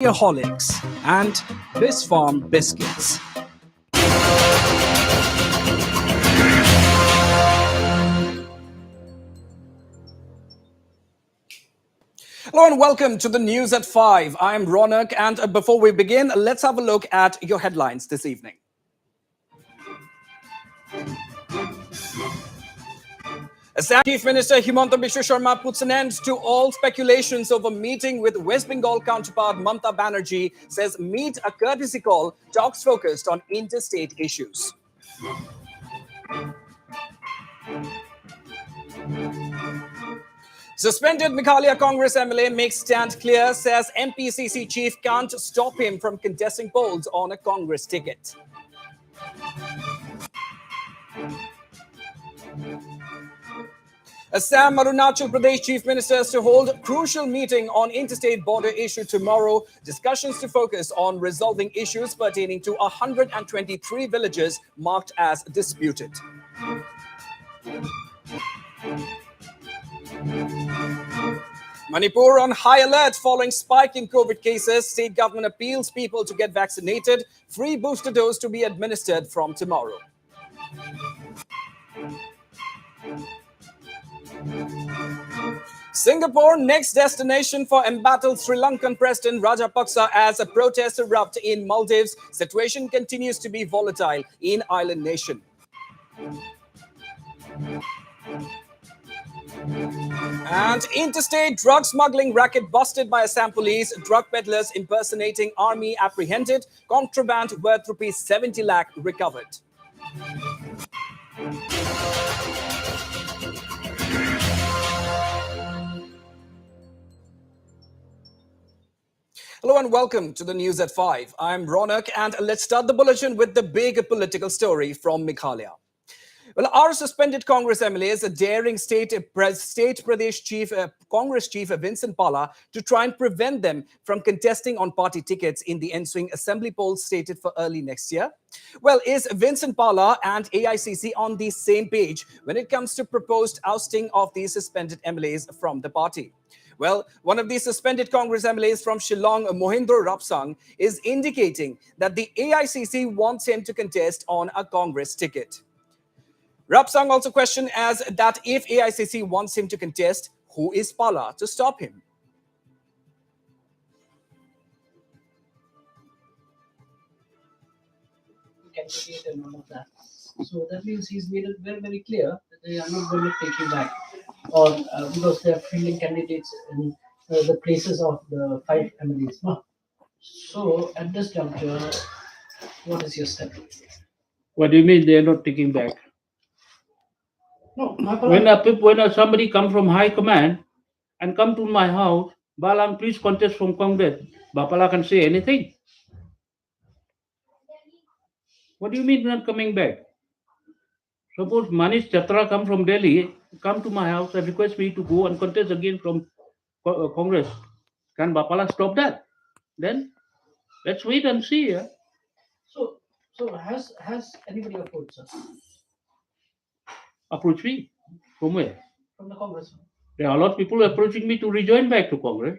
Beerholics and Biz Farm Biscuits. Hello and welcome to the news at 5. I'm Ronak, and before we begin, let's have a look at your headlines this evening. Assam Chief Minister Himanta Biswa Sharma puts an end to all speculations over meeting with West Bengal counterpart Mamata Banerjee, says meet a courtesy call, talks focused on interstate issues. Suspended Meghalaya Congress MLA makes stand clear, says MPCC chief can't stop him from contesting polls on a Congress ticket. Assam Arunachal Pradesh Chief Ministers to hold crucial meeting on interstate border issue tomorrow. Discussions to focus on resolving issues pertaining to 123 villages marked as disputed. Manipur on high alert following spike in COVID cases. State government appeals people to get vaccinated. Free booster dose to be administered from tomorrow. Singapore, next destination for embattled Sri Lankan President Rajapaksa as a protest erupt in Maldives. Situation continues to be volatile in island nation. And interstate drug smuggling racket busted by Assam police. Drug peddlers impersonating army apprehended. Contraband worth ₹70 lakh recovered. Hello and welcome to the news at 5. I'm Ronak, and let's start the bulletin with the big political story from Meghalaya. Well, our suspended Congress MLAs, a daring state Pradesh chief, Congress chief Vincent Pala, to try and prevent them from contesting on party tickets in the ensuing assembly polls slated for early next year. Well, is Vincent Pala and AICC on the same page when it comes to proposed ousting of the suspended MLAs from the party? Well, one of the suspended Congress MLAs from Shillong, Mohindro Rapsang, is indicating that the AICC wants him to contest on a Congress ticket. Rapsang also questioned as that if AICC wants him to contest, who is Pala to stop him? Candidate and all of that. So that means he's made it very, very clear that they are not going to take you back, or because they are fielding candidates in the places of the 5 MLAs. No. So at this juncture, what is your step? What do you mean they are not taking back? No, When somebody come from high command and come to my house, Balang, please contest from Congress. Bapala can say anything. What do you mean not coming back? Suppose Manish Chatra come from Delhi, come to my house and request me to go and contest again from Congress. Can Bapala stop that? Then let's wait and see. Yeah? So has anybody approached us Approach me. From where? from the Congress? There are a lot of people approaching me to rejoin back to Congress.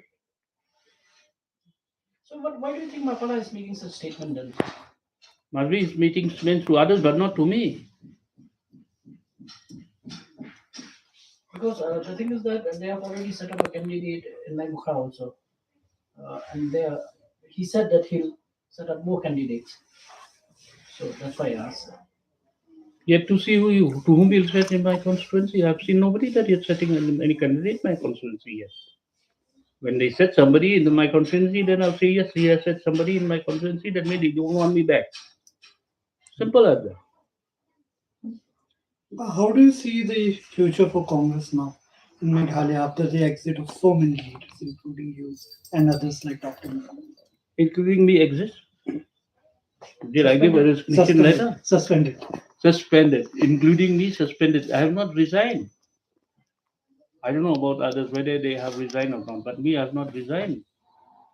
So why do you think Mapala is making such statement then? Must be meeting meant to others, but not to me. Because the thing is that they have already set up a candidate in Maimukha also, and he said that he'll set up more candidates. So that's why I asked. Yet to see to whom he'll set in my constituency. I've seen nobody that is setting any candidate in my constituency yet. When they set somebody in my constituency, then I'll say, yes, he has set somebody in my constituency, that means they don't want me back. Simple as that. How do you see the future for Congress now in Meghalaya after the exit of so many leaders, including you and others like Dr. Mohammed? Including me exist? Did I give a resignation letter? Suspended. Suspended. Including me suspended. I have not resigned. I don't know about others whether they have resigned or not, but me, I have not resigned.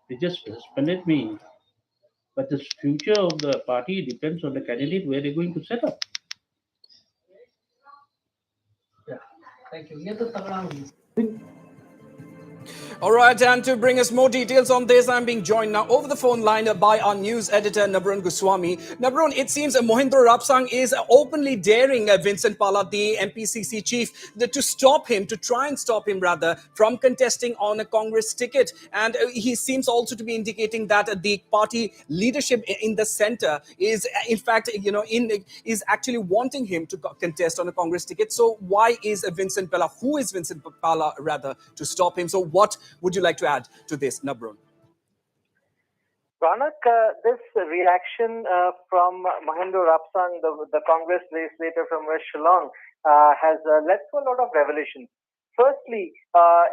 They just suspended me. But the future of the party depends on the candidate where they're going to set up. Yeah, thank you. All right, and to bring us more details on this, I'm being joined now over the phone line by our news editor, Nabran Goswami. Nabran, it seems Mohindra Rapsang is openly daring Vincent Pala, the MPCC chief, to stop him, to try and stop him rather, from contesting on a Congress ticket. And he seems also to be indicating that the party leadership in the center is, in fact, is actually wanting him to contest on a Congress ticket. So why is Vincent Pala, who is Vincent Pala rather, to stop him? So what would you like to add to this, Nabron? Ronak, this reaction from Mohindra Rapsang, the Congress legislator from West Shillong, has led to a lot of revelations. Firstly,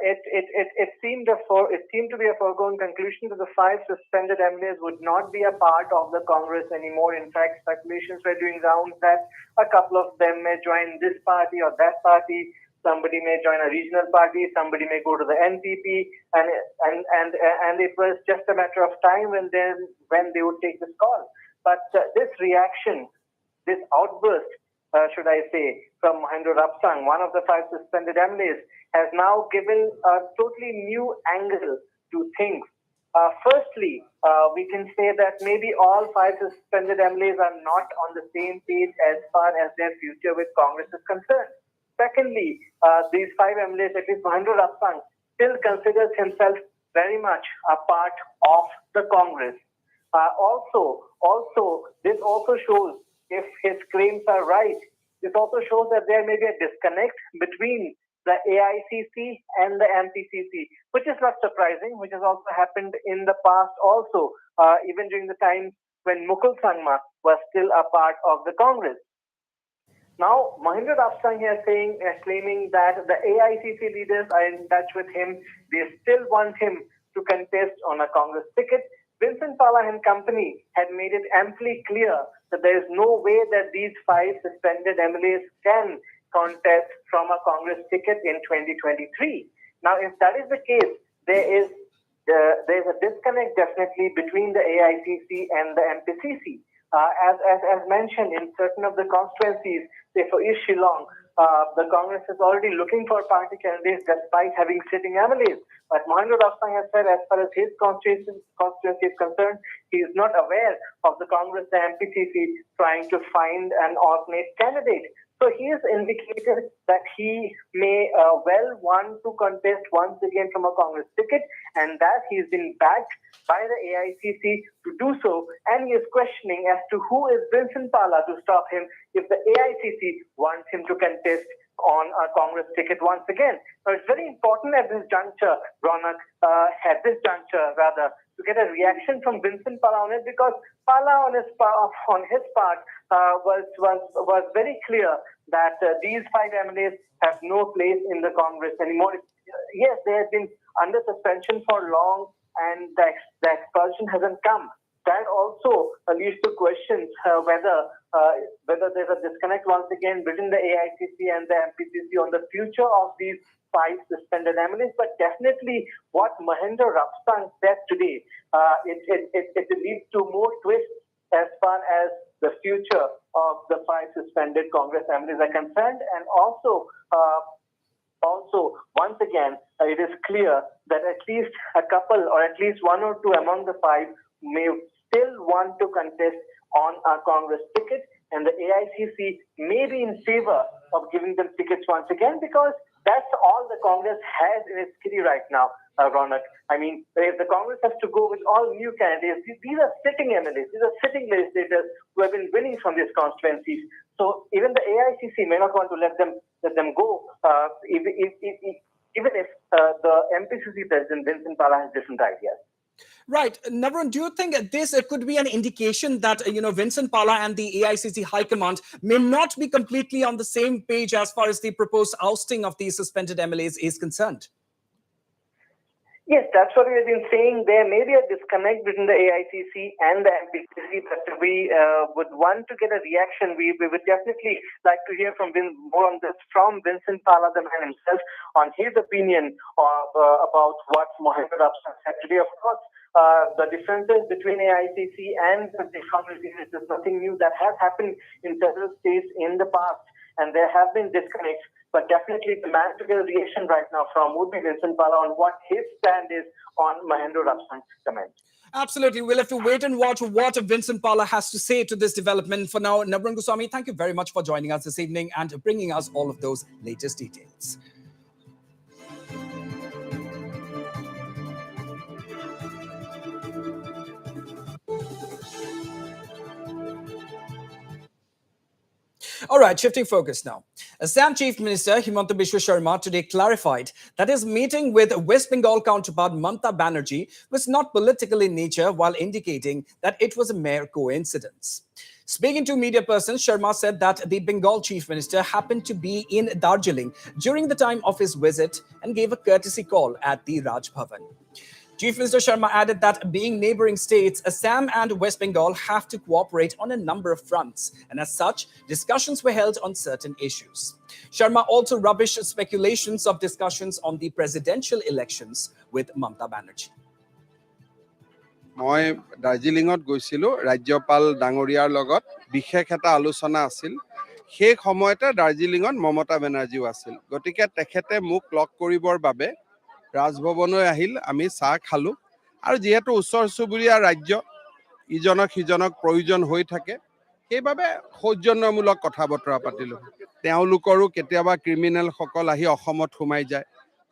it seemed to be a foregone conclusion that the 5 suspended MLAs would not be a part of the Congress anymore. In fact, speculations were doing rounds that a couple of them may join this party or that party. Somebody may join a regional party, somebody may go to the NPP, and it was just a matter of time when they would take this call. But this reaction, this outburst, should I say, from Mohindra Rapsang, one of the 5 suspended MLAs, has now given a totally new angle to things. Firstly, we can say that maybe all 5 suspended MLAs are not on the same page as far as their future with Congress is concerned. Secondly, these 5 MLAs, at least Mohindra Rapsang, still considers himself very much a part of the Congress. This also shows, if his claims are right, this also shows that there may be a disconnect between the AICC and the MPCC, which is not surprising, which has also happened in the past also, even during the time when Mukul Sangma was still a part of the Congress. Now, Mohindra Rapsang here claiming that the AICC leaders are in touch with him. They still want him to contest on a Congress ticket. Vincent Pala and company had made it amply clear that there is no way that these 5 suspended MLAs can contest from a Congress ticket in 2023. Now, if that is the case, there is a disconnect definitely between the AICC and the MPCC. As mentioned in certain of the constituencies, say for East Shillong, the Congress is already looking for party candidates despite having sitting MLAs. But Mohindra Rapsang has said, as far as his constituency is concerned, he is not aware of the Congress, the MPCC, trying to find an alternate candidate. So he has indicated that he may well want to contest once again from a Congress ticket, and that he's been backed by the AICC to do so, and he is questioning as to who is Vincent Pala to stop him if the AICC wants him to contest on a Congress ticket once again. Now, it's very important at this juncture, Ronak, to get a reaction from Vincent Pala on it, because Pala on his part was very clear that these 5 MLAs have no place in the Congress anymore. Yes, they have been under suspension for long, and the expulsion hasn't come. That also leads to questions whether there's a disconnect once again between the AICC and the MPCC on the future of these 5 suspended MLAs. But definitely what Mohindra Rapsang said today, it leads to more twists as far as the future of the 5 suspended Congress MLAs are concerned. And also, once again, it is clear that at least a couple, or at least 1 or 2 among the 5, may still want to contest on a Congress ticket, and the AICC may be in favor of giving them tickets once again, because that's all the Congress has in its kitty right now, Ronak. I mean, if the Congress has to go with all new candidates, these are sitting MLAs, these are sitting legislators who have been winning from these constituencies. So even the AICC may not want to let them go, even if the MPCC president Vincent Pala has different ideas. Right. Navran, do you think this could be an indication that, Vincent Pala and the AICC High Command may not be completely on the same page as far as the proposed ousting of these suspended MLAs is concerned? Yes, that's what we've been saying. There may be a disconnect between the AICC and the MPCC, but we would want to get a reaction. We would definitely like to hear more on this from Vincent Pala, the man himself, on his opinion about what Mohindra Rapsang said today. Of course, the differences between AICC and the Congress is nothing new. That has happened in several states in the past, and there have been disconnects But definitely the man to get a reaction right now from would be Vincent Pala on what his stand is on Mahendra Rapsang's comment. Absolutely. We'll have to wait and watch what Vincent Pala has to say to this development. For now, Navran Goswami, thank you very much for joining us this evening and bringing us all of those latest details. All right, shifting focus now. Assam Chief Minister Himanta Biswa Sharma today clarified that his meeting with West Bengal counterpart Mamata Banerjee was not political in nature, while indicating that it was a mere coincidence. Speaking to media persons, Sharma said that the Bengal Chief Minister happened to be in Darjeeling during the time of his visit and gave a courtesy call at the Raj Bhavan. Chief Minister Sharma added that being neighboring states, Assam and West Bengal have to cooperate on a number of fronts, and as such, discussions were held on certain issues. Sharma also rubbished speculations of discussions on the presidential elections with Mamata Banerjee. মই দাৰ্জিলিঙত গৈছিলোঁ ৰাজ্যপাল ডাঙৰীয়াৰ লগত বিশেষ এটা আলোচনা আছিল সেই সময়তে দাৰ্জিলিঙত মমতা বেনাৰ্জীও আছিল গতিকে তেখেতে মোক লগ কৰিবৰ বাবে ৰাজভৱনলৈ আহিল আমি চাহ খালোঁ আৰু যেহেতু উচ্চৰ চুবুৰীয়া ৰাজ্য ইজনক সিজনক প্ৰয়োজন হৈ থাকে সেইবাবে সৌজন্যমূলক কথা বতৰা পাতিলোঁ তেওঁলোকৰো কেতিয়াবা ক্ৰিমিনেলসকল আহি অসমত সোমাই যায়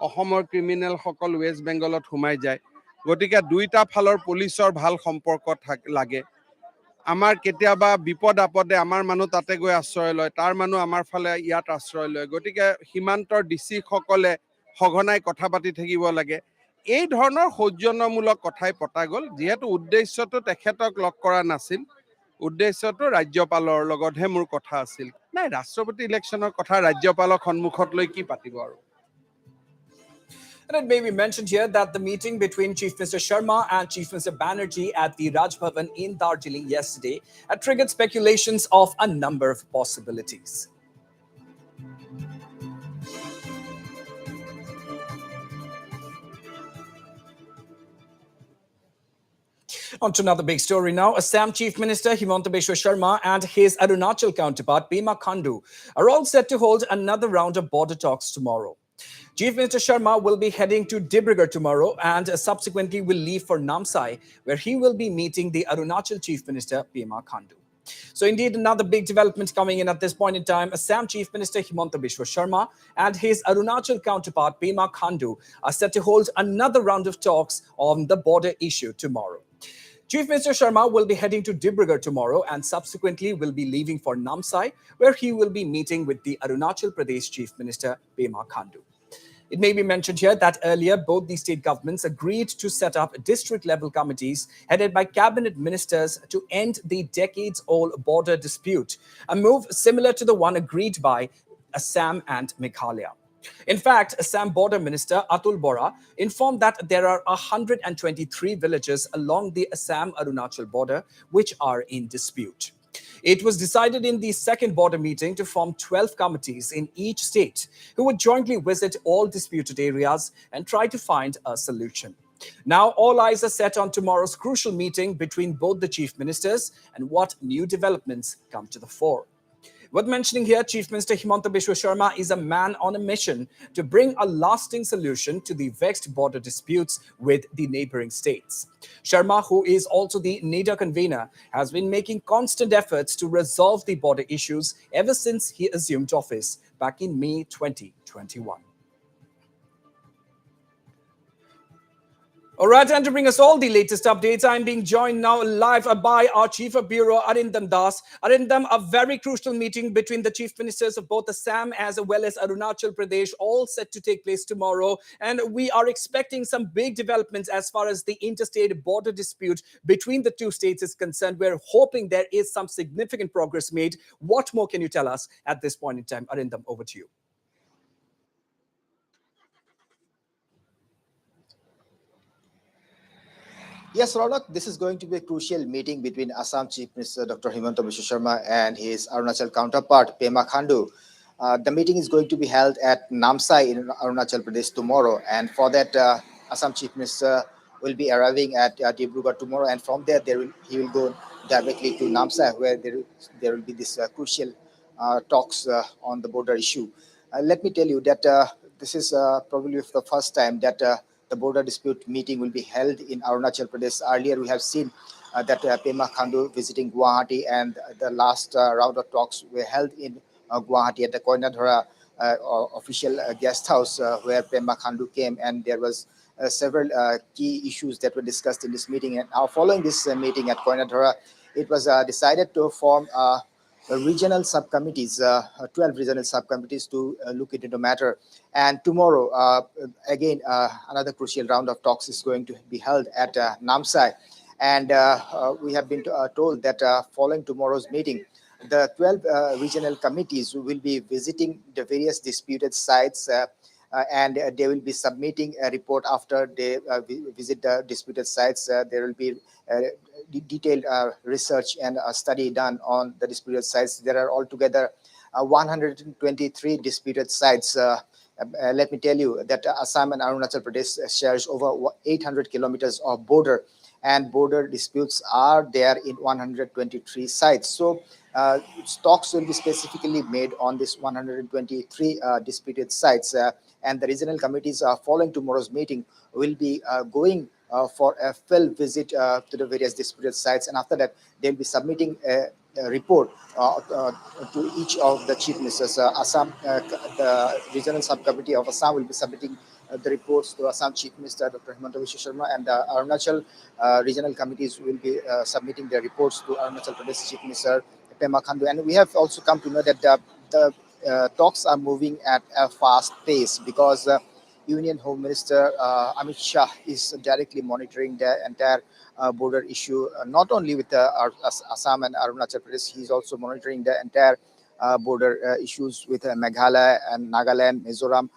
অসমৰ ক্ৰিমিনেলসকল ৱেষ্ট বেংগলত সোমাই যায় গতিকে দুইটা ফালৰ পুলিচৰ ভাল সম্পৰ্ক লাগে আমাৰ কেতিয়াবা বিপদ আপদে আমাৰ মানুহ তাতে গৈ আশ্ৰয় লয় তাৰ মানুহ আমাৰ ফালে ইয়াত আশ্ৰয় লয় গতিকে সীমান্তৰ ডিচি সকলে সঘনাই কথা পাতি থাকিব লাগে এই ধৰণৰ সৌজন্যমূলক কথাই পতা গ'ল যেহেতু উদ্দেশ্যটো তেখেতক লগ কৰা নাছিল উদ্দেশ্যটো ৰাজ্যপালৰ লগতহে মোৰ কথা আছিল নাই ৰাষ্ট্ৰপতি ইলেকশ্যনৰ কথা ৰাজ্যপালক সন্মুখত লৈ কি পাতিব আৰু And it may be mentioned here that the meeting between Chief Minister Sharma and Chief Minister Banerjee at the Raj Bhavan in Darjeeling yesterday had triggered speculations of a number of possibilities. On to another big story now. Assam Chief Minister Himanta Biswa Sharma and his Arunachal counterpart Pema Khandu are all set to hold another round of border talks tomorrow. Chief Minister Sharma will be heading to Dibrugarh tomorrow and subsequently will leave for Namsai, where he will be meeting the Arunachal Chief Minister Pema Khandu. So indeed, another big development coming in at this point in time. Assam Chief Minister Himanta Biswa Sharma and his Arunachal counterpart Pema Khandu are set to hold another round of talks on the border issue tomorrow. Chief Minister Sharma will be heading to Dibrugarh tomorrow and subsequently will be leaving for Namsai, where he will be meeting with the Arunachal Pradesh Chief Minister Pema Khandu. It may be mentioned here that earlier both the state governments agreed to set up district-level committees headed by cabinet ministers to end the decades-old border dispute, a move similar to the one agreed by Assam and Meghalaya. In fact, Assam Border Minister Atul Bora informed that there are 123 villages along the Assam-Arunachal border which are in dispute. It was decided in the second border meeting to form 12 committees in each state who would jointly visit all disputed areas and try to find a solution. Now, all eyes are set on tomorrow's crucial meeting between both the chief ministers and what new developments come to the fore. Worth mentioning here, Chief Minister Himanta Biswa Sharma is a man on a mission to bring a lasting solution to the vexed border disputes with the neighboring states. Sharma, who is also the NADA convener, has been making constant efforts to resolve the border issues ever since he assumed office back in May 2021. All right, and to bring us all the latest updates, I'm being joined now live by our Chief of Bureau, Arindam Das. Arindam, a very crucial meeting between the chief ministers of both Assam as well as Arunachal Pradesh, all set to take place tomorrow. And we are expecting some big developments as far as the interstate border dispute between the two states is concerned. We're hoping there is some significant progress made. What more can you tell us at this point in time? Arindam, over to you. Yes, Ronak, this is going to be a crucial meeting between Assam Chief Minister Dr. Himanta Biswa Sharma and his Arunachal counterpart Pema Khandu. The meeting is going to be held at Namsai in Arunachal Pradesh tomorrow, and for that, Assam Chief Minister will be arriving at Dibrugarh tomorrow, and from there, he will go directly to Namsai, where there will be this crucial talks on the border issue. Let me tell you that this is probably the first time that the border dispute meeting will be held in Arunachal Pradesh. Earlier, we have seen that Pema Khandu visiting Guwahati, and the last round of talks were held in Guwahati at the Koinadhara official guest house where Pema Khandu came, and there was several key issues that were discussed in this meeting. And following this meeting at Koinadhara, it was decided to form regional subcommittees, 12 regional subcommittees to look into the matter. And tomorrow, again, another crucial round of talks is going to be held at Namsai. And we have been told that following tomorrow's meeting, the 12 regional committees will be visiting the various disputed sites, and they will be submitting a report after they visit the disputed sites. There will be detailed research and study done on the disputed sites. There are altogether 123 disputed sites. Let me tell you that Assam and Arunachal Pradesh shares over 800 kilometers of border, and border disputes are there in 123 sites. So talks will be specifically made on this 123 disputed sites, and the regional committees following tomorrow's meeting will be going for a field visit to the various disputed sites, and after that they'll be submitting a report to each of the chief ministers. The regional subcommittee of Assam will be submitting the reports to Assam Chief Minister Dr. Himanta Biswa Sharma, and the Arunachal regional committees will be submitting their reports to Arunachal Pradesh Chief Minister Pema Khandu. And we have also come to know that the talks are moving at a fast pace because Union Home Minister Amit Shah is directly monitoring the entire border issue, not only with Assam and Arunachal Pradesh. He is also monitoring the entire border issues with Meghalaya and Nagaland, Mizoram,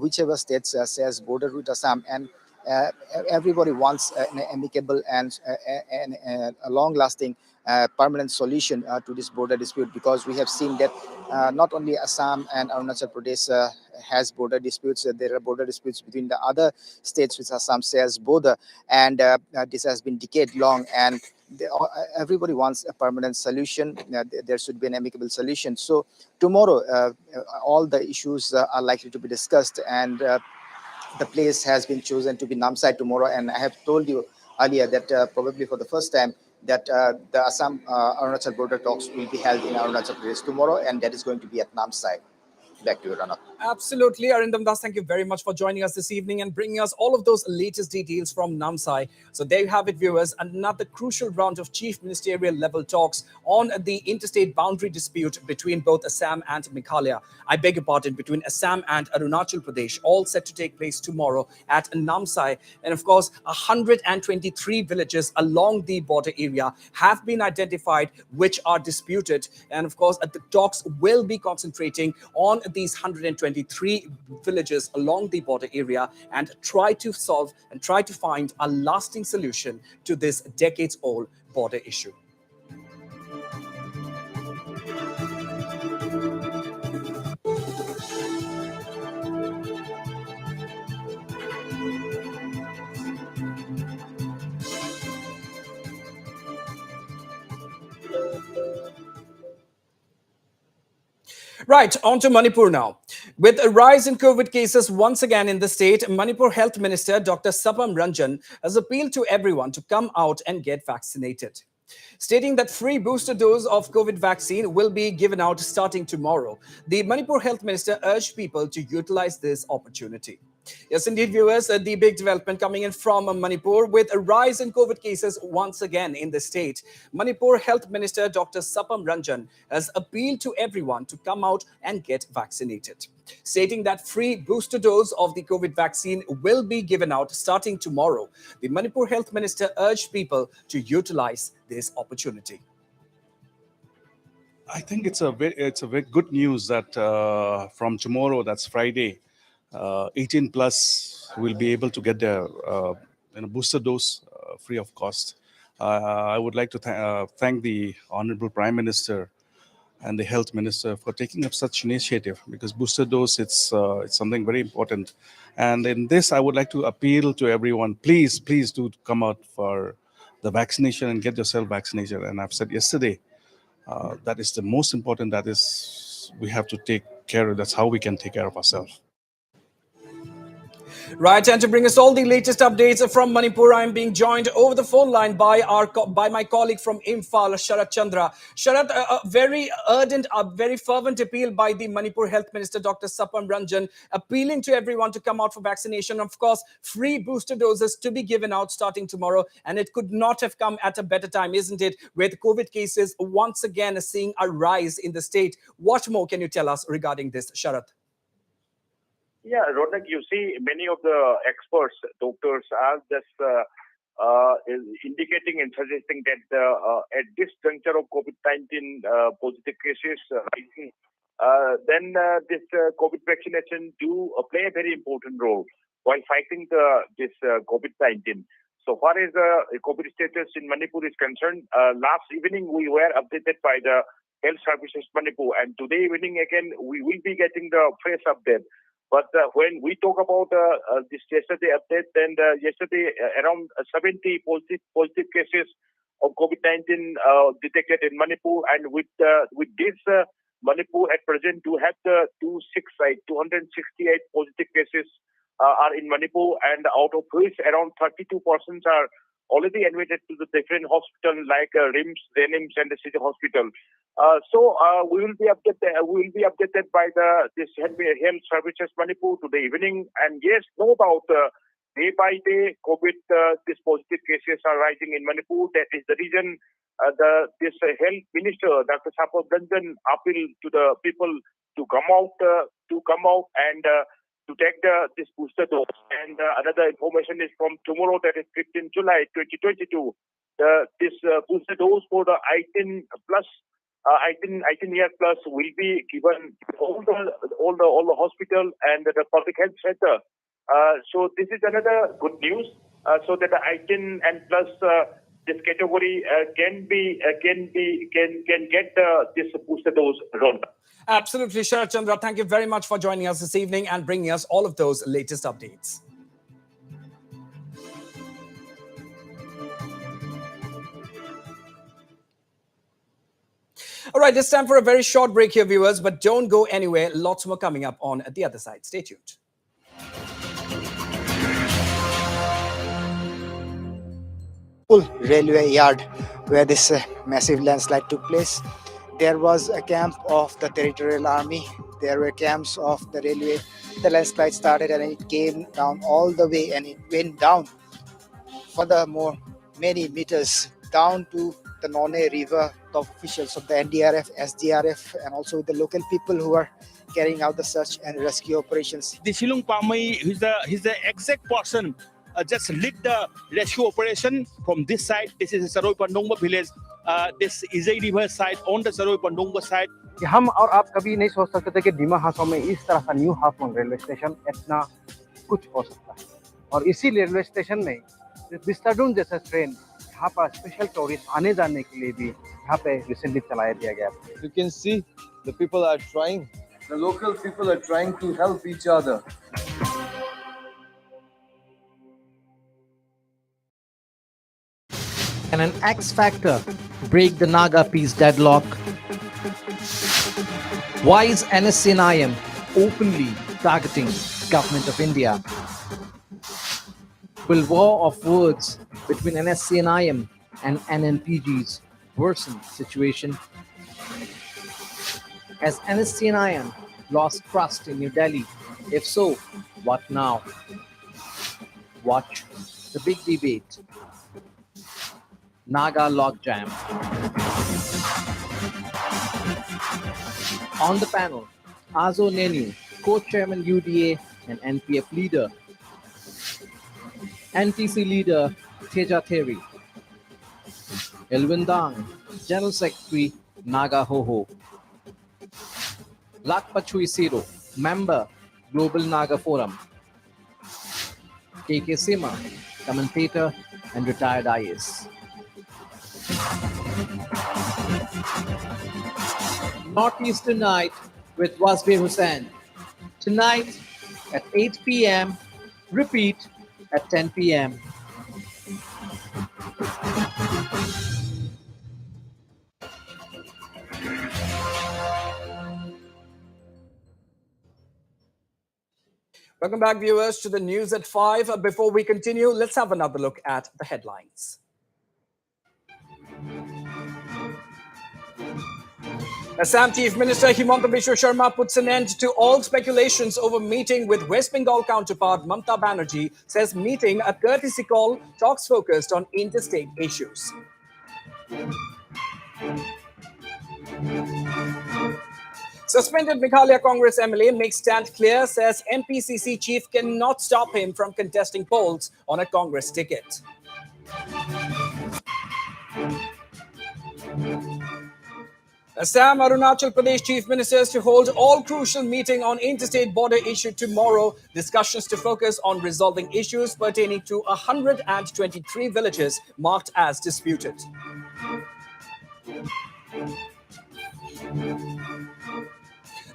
whichever states shares border with Assam. And everybody wants an amicable and a long-lasting permanent solution to this border dispute, because we have seen that not only Assam and Arunachal Pradesh has border disputes, there are border disputes between the other states which Assam shares border, and this has been decade long, and everybody wants a permanent solution. There should be an amicable solution. So tomorrow, all the issues are likely to be discussed, and the place has been chosen to be Namsai tomorrow. And I have told you earlier that probably for the first time that the Assam Arunachal border talks will be held in Arunachal Pradesh tomorrow, and that is going to be at Namsai. Back to you, Rana. Absolutely. Arindam Das, thank you very much for joining us this evening and bringing us all of those latest details from Namsai. So there you have it, viewers. Another crucial round of chief ministerial level talks on the interstate boundary dispute between both Assam and Meghalaya. I beg your pardon, between Assam and Arunachal Pradesh, all set to take place tomorrow at Namsai. And of course, 123 villages along the border area have been identified which are disputed. And of course, the talks will be concentrating on these 123 villages along the border area and try to solve and try to find a lasting solution to this decades-old border issue. Right, on to Manipur now. With a rise in COVID cases once again in the state, Manipur Health Minister Dr. Sapam Ranjan has appealed to everyone to come out and get vaccinated, stating that free booster dose of COVID vaccine will be given out starting tomorrow. The Manipur Health Minister urged people to utilize this opportunity. Yes, indeed, viewers, the big development coming in from Manipur with a rise in COVID cases once again in the state. Manipur Health Minister Dr. Sapam Ranjan has appealed to everyone to come out and get vaccinated, stating that free booster dose of the COVID vaccine will be given out starting tomorrow. The Manipur Health Minister urged people to utilize this opportunity. I think it's a very good news that from tomorrow, that's Friday, 18 plus will be able to get their booster dose free of cost. I would like to thank the Honorable Prime Minister and the Health Minister for taking up such initiative, because booster dose, it's something very important. And in this, I would like to appeal to everyone, please do come out for the vaccination and get yourself vaccinated. And I've said yesterday, that is the most important. That is we have to take care. That's how we can take care of ourselves. Right, and to bring us all the latest updates from Manipur, I am being joined over the phone line by my colleague from Imphal, Sharat Chandra. Sharat, a very urgent, a very fervent appeal by the Manipur Health Minister, Dr. Sapam Ranjan, appealing to everyone to come out for vaccination. Of course, free booster doses to be given out starting tomorrow, and it could not have come at a better time, isn't it? With COVID cases once again seeing a rise in the state. What more can you tell us regarding this, Sharat? Yeah, Ronak, you see, many of the experts, doctors are just indicating and suggesting that at this juncture of COVID-19 positive cases rising, then this COVID vaccination do play a very important role while fighting this COVID-19. So far as the COVID status in Manipur is concerned, last evening we were updated by the Health Services Manipur, and today evening again we will be getting the fresh update. But when we talk about this yesterday update, then yesterday around 70 positive cases of COVID-19 detected in Manipur, and with this Manipur at present do have the 268 positive cases are in Manipur, and out of which around 32% are already admitted to the different hospitals like RIMS, Jenims, and the city hospital. So we will be updated. We will be updated by this Health Services Manipur today evening. And yes, no doubt, day by day, COVID these positive cases are rising in Manipur. That is the reason this Health Minister, Dr. Sapam Ranjan, appeal to the people to come out and to take this booster dose. And another information is from tomorrow, that is 15 July 2022. This booster dose for the 18 year plus will be given all the hospital and the public health center. So this is another good news. So that the 18 and plus this category can get this booster dose run. Absolutely, Sharat Chandra. Thank you very much for joining us this evening and bringing us all of those latest updates. All right, it's time for a very short break here, viewers, but don't go anywhere. Lots more coming up on the other side. Stay tuned. Railway yard where this massive landslide took place. There was a camp of the Territorial Army. There were camps of the railway. The landslide started and it came down all the way, and it went down furthermore many meters down to the None River. Top officials of the NDRF, SDRF, and also the local people who are carrying out the search and rescue operations. The Shillong Pamai, he's the exact person just lead the rescue operation from this side. This is Saroi Pandongba village. This is a river side on the Saroi Pandongba side. हम और आप कभी नहीं सोच सकते थे कि डिमा हासों में इस तरह का न्यू हाफलोंग रेलवे स्टेशन इतना कुछ हो सकता है, और इसी रेलवे स्टेशन में विस्ताडून जैसा ट्रेन यहाँ पर स्पेशल टूरिस्ट आने जाने के लिए भी यहाँ पे रिसेंटली चलाया दिया गया. You can see the people are trying. The local people are trying to help each other. Can an X factor break the Naga peace deadlock? Why is NSCNIM openly targeting government of India? Will war of words between NSCNIM and NNPGs worsen situation? Has NSCNIM lost trust in New Delhi? If so, what now? Watch the big debate. Naga logjam. On the panel, Azo Nenu, co-chairman UDA and NPF leader. NTC leader Teja Theri. Elwindang, general secretary Naga Hoho. Lakpachui Siro, member Global Naga Forum. KK Sima, commentator and retired IAS. Northeastern Night with Wasbir Hussain. Tonight at 8 p.m. Repeat at 10 p.m. Welcome back, viewers, to the news at 5. Before we continue, let's have another look at the headlines. Assam Chief Minister Himanta Biswa Sharma puts an end to all speculations over meeting with West Bengal counterpart Mamata Banerjee, says meeting a courtesy call, talks focused on interstate issues. Suspended Meghalaya Congress MLA makes stand clear, says MPCC chief cannot stop him from contesting polls on a Congress ticket. Assam Arunachal Pradesh chief ministers to hold all crucial meeting on interstate border issue tomorrow. Discussions to focus on resolving issues pertaining to 123 villages marked as disputed.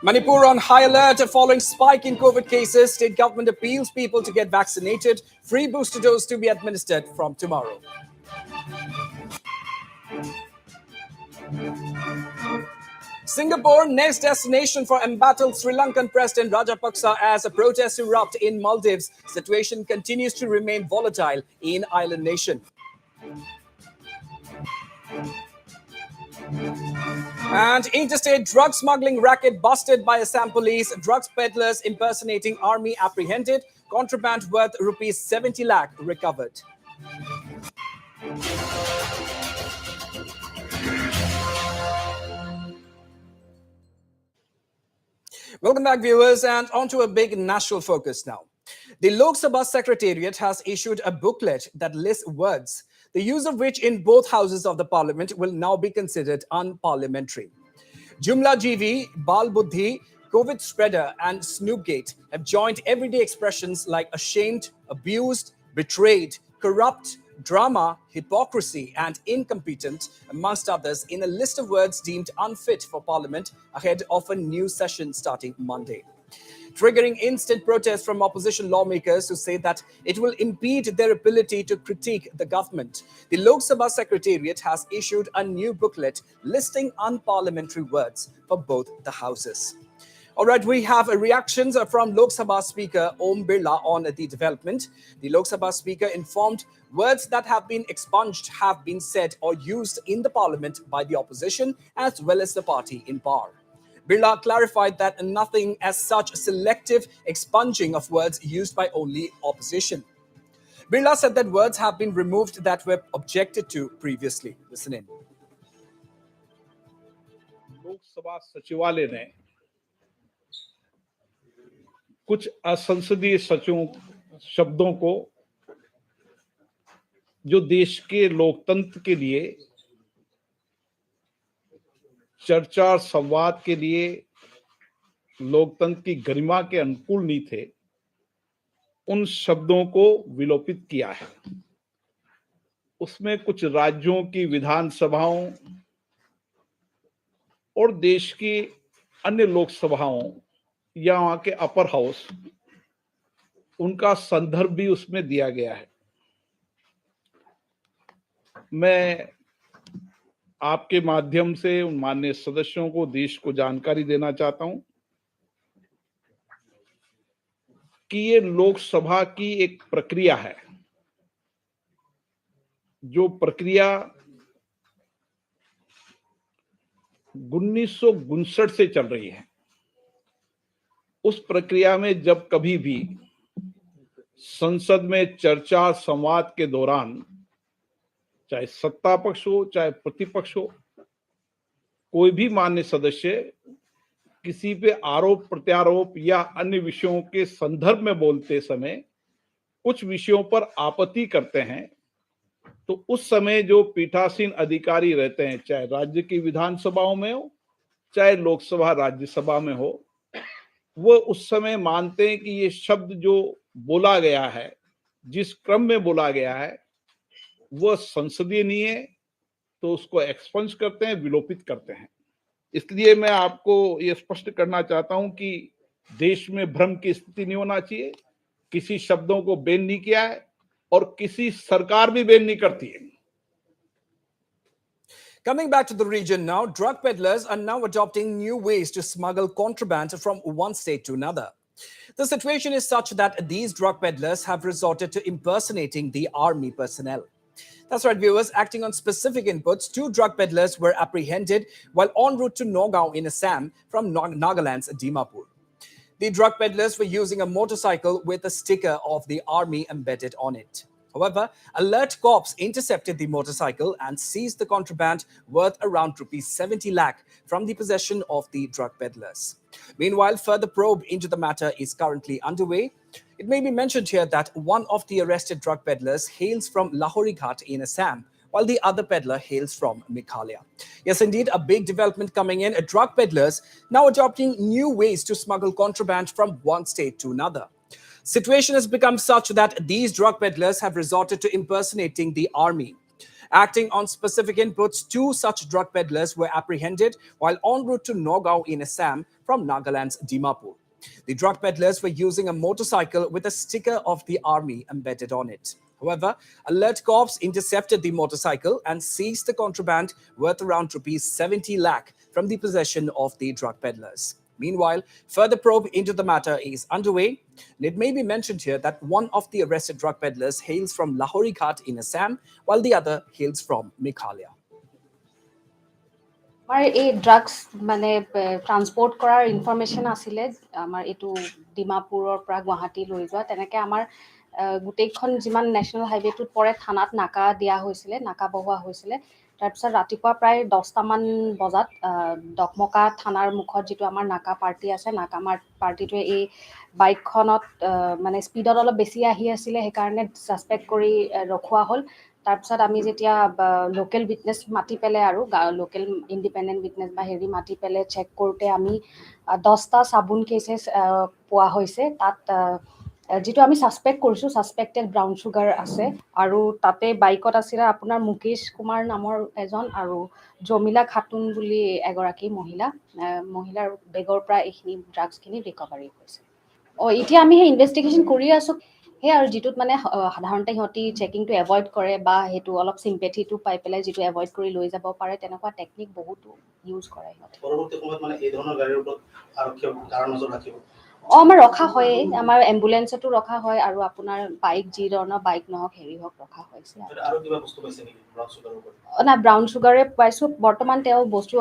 Manipur on high alert following spike in COVID cases. State government appeals people to get vaccinated. Free booster dose to be administered from tomorrow. Singapore, next destination for embattled Sri Lankan President Rajapaksa as protests erupt in Maldives. Situation continues to remain volatile in island nation. And interstate drug smuggling racket busted by Assam police. Drugs peddlers impersonating army apprehended. Contraband worth rupees 70 lakh recovered. Welcome back, viewers, and on to a big national focus now. The Lok Sabha Secretariat has issued a booklet that lists words, the use of which in both houses of the parliament will now be considered unparliamentary. Jumla GV, Bal Buddhi, COVID spreader, and Snoopgate have joined everyday expressions like ashamed, abused, betrayed, corrupt, drama, hypocrisy, and incompetent, amongst others, in a list of words deemed unfit for Parliament ahead of a new session starting Monday, triggering instant protests from opposition lawmakers who say that it will impede their ability to critique the government. The Lok Sabha Secretariat has issued a new booklet listing unparliamentary words for both the houses. All right, we have reactions from Lok Sabha Speaker Om Birla on the development. The Lok Sabha Speaker informed words that have been expunged have been said or used in the parliament by the opposition as well as the party in power. Birla clarified that nothing as such selective expunging of words used by only opposition. Birla said that words have been removed that were objected to previously. Listen in. लोक सभा सचिवालय ने कुछ असंसदीय शब्दों को जो देश के लोकतंत्र के लिए, चर्चा और संवाद के लिए, लोकतंत्र की गरिमा के अनुकूल नहीं थे, उन शब्दों को विलोपित किया है। उसमें कुछ राज्यों की विधानसभाओं और देश की अन्य लोकसभाओं या वहां के अपर हाउस, उनका संदर्भ भी उसमें दिया गया है। मैं आपके माध्यम से उन माननीय सदस्यों को, देश को जानकारी देना चाहता हूं कि ये लोकसभा की एक प्रक्रिया है, जो प्रक्रिया 1959 से चल रही है। उस प्रक्रिया में जब कभी भी संसद में चर्चा संवाद के दौरान, चाहे सत्ता पक्ष हो चाहे प्रतिपक्ष हो, कोई भी मान्य सदस्य किसी पे आरोप प्रत्यारोप या अन्य विषयों के संदर्भ में बोलते समय कुछ विषयों पर आपत्ति करते हैं, तो उस समय जो पीठासीन अधिकारी रहते हैं, चाहे राज्य की विधानसभाओं में हो चाहे लोकसभा राज्यसभा में हो, वो उस समय मानते हैं कि ये शब्द जो बोला गया है, जिस क्रम में बोला गया है, वह संसदीय नहीं है, तो उसको एक्सपंज करते हैं, विलोपित करते हैं। इसलिए मैं आपको ये स्पष्ट करना चाहता हूं कि देश में भ्रम की स्थिति नहीं होना चाहिए। किसी शब्दों को बैन नहीं किया है और किसी सरकार भी बैन नहीं करती है। Coming back to the region now, drug peddlers are now adopting new ways to smuggle contraband from one state to another. The situation is such that these drug peddlers have resorted to impersonating the army personnel. That's right, viewers. Acting on specific inputs, 2 drug peddlers were apprehended while en route to Nagaon in Assam from Nagaland's Dimapur. The drug peddlers were using a motorcycle with a sticker of the army embedded on it. However, alert cops intercepted the motorcycle and seized the contraband worth around rupees 70 lakh from the possession of the drug peddlers. Meanwhile, further probe into the matter is currently underway. It may be mentioned here that one of the arrested drug peddlers hails from Lahori Ghat in Assam, while the other peddler hails from Meghalaya. Yes, indeed, a big development coming in. Drug peddlers now adopting new ways to smuggle contraband from one state to another. Situation has become such that these drug peddlers have resorted to impersonating the army. Acting on specific inputs, 2 such drug peddlers were apprehended while en route to Nagaon in Assam from Nagaland's Dimapur. The drug peddlers were using a motorcycle with a sticker of the army embedded on it. However, alert cops intercepted the motorcycle and seized the contraband worth around rupees 70 lakh from the possession of the drug peddlers. Meanwhile, further probe into the matter is underway. And it may be mentioned here that one of the arrested drug peddlers hails from Lahori Ghat in Assam, while the other hails from Meghalaya. আমাৰ এই drugs মানে transport কৰাৰ information আছিলে আমাৰ এইটো ডিমাপুৰৰ পৰা গুৱাহাটী লৈ যোৱা তেনেকৈ আমাৰ গোটেইখন যিমান নেশ্যনেল হাইৱেটোত পৰে থানাত নাকা দিয়া হৈছিলে নাকা বহোৱা হৈছিলে তাৰপিছত ৰাতিপুৱা প্ৰায় 10টামান বজাত ডকমকা থানাৰ মুখত যিটো আমাৰ নাকা পাৰ্টি আছে নাকা পাৰ্টিটোৱে এই বাইকখনত মানে স্পীডত অলপ বেছি আহি আছিলে সেইকাৰণে ছাছপেক্ট কৰি ৰখোৱা হ'ল তাৰপিছত আমি যেতিয়া লোকেল উইটনেছ মাতি পেলাই আৰু লোকেল ইণ্ডিপেণ্ডেণ্ট উইটনেছ বা হেৰি মাতি পেলাই চেক কৰোঁতে আমি 10টা চাবোন কেছেছ পোৱা হৈছে তাত যিটো আমি ছাছপেক্ট কৰিছোঁ ছাছপেক্টেড ব্ৰাউন চুগাৰ আছে আৰু তাতে বাইকত আছিলে আপোনাৰ মুকেশ কুমাৰ নামৰ এজন আৰু জমিলা খাতুন বুলি এগৰাকী মহিলাৰ বেগৰ পৰা এইখিনি ড্ৰাগছখিনি ৰিকভাৰী হৈছে এতিয়া আমি সেই ইনভেষ্টিগেশ্যন কৰি আছোঁ সেই আৰু যিটোত মানে সাধাৰণতে সিহঁতি চেকিংটো এভইড কৰে বা সেইটো অলপ চিম্পেথিটো পাই পেলাই যিটো এভইড কৰি লৈ যাব পাৰে তেনেকুৱা টেকনিক বহুতো ইউজ কৰে সিহঁতে পৰৱৰ্তী সময়ত মানে এই ধৰণৰ গাড়ীৰ ওপৰত আৰক্ষীয়ে কাৰণ নজৰ ৰাখিব আমাৰ ৰখা হয় আমাৰ এম্বুলেন্সতো ৰখা হয় আৰু আপোনাৰ বাইক যি ধৰণৰ বাইক নহওক হেৰি হওক ৰখা হৈছে আৰু কিবা বস্তু পাইছে নেকি ব্ৰাউন চুগাৰৰ ওপৰত না ব্ৰাউন চুগাৰে পাইছোঁ বৰ্তমান তেওঁ বস্তু